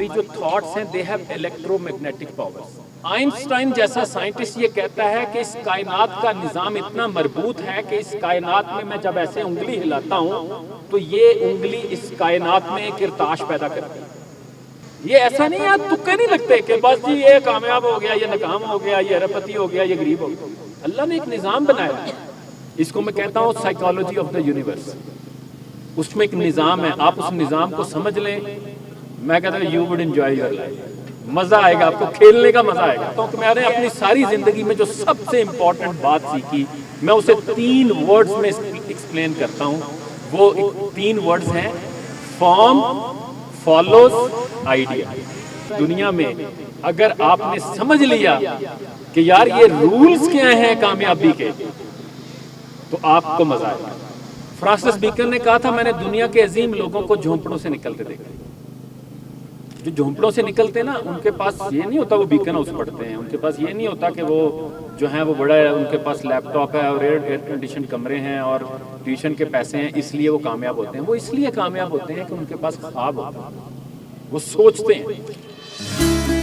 ہماری جو تھاٹس ہیں they have electro magnetic powers. Einstein جیسا سائنٹسٹ یہ کہتا ہے کہ اس کائنات کا نظام اتنا مربوط ہے کہ اس کائنات میں جب ایسے انگلی ہلاتا ہوں تو یہ انگلی اس کائنات میں ایک ارتعاش پیدا کرتی ہے. یہ ایسا نہیں ہے، تکے نہیں لگتے کہ بس جی یہ کامیاب ہو گیا، یہ ناکام ہو گیا، یہ اربپتی ہو گیا، یہ غریب ہو گیا. اللہ نے ایک نظام بنایا ہے، اس کو میں کہتا ہوں سائیکالوجی آف دا یونیورس. اس میں ایک نظام ہے، آپ اس نظام کو سمجھ لیں، میں کہتا ہوں you would enjoy your life. مزہ آئے گا، آپ کو کھیلنے کا مزہ آئے گا. کیونکہ میں نے اپنی ساری زندگی میں جو سب سے امپورٹنٹ بات سیکھی میں اسے 3 ورڈز میں ایکسپلین کرتا ہوں. وہ 3 ورڈز ہیں: فارم، فالوز، آئیڈیا. دنیا میں اگر آپ نے سمجھ لیا کہ یار یہ رولز کیا ہیں کامیابی کے تو آپ کو مزہ آئے گا. فرانسس بیکن نے کہا تھا میں نے دنیا کے عظیم لوگوں کو جھونپڑوں سے نکلتے دیکھا. جو جھونپڑوں سے نکلتے ہیں نا ان کے پاس یہ نہیں ہوتا وہ بیکن ہاؤس پڑھتے ہیں، ان کے پاس یہ نہیں ہوتا کہ وہ جو ہیں وہ بڑا ہے، ان کے پاس لیپ ٹاپ ہے اور ایئر کنڈیشن کمرے ہیں اور ٹیوشن کے پیسے ہیں اس لیے وہ کامیاب ہوتے ہیں. وہ اس لیے کامیاب ہوتے ہیں کہ ان کے پاس خواب ہوتا ہے، وہ سوچتے ہیں.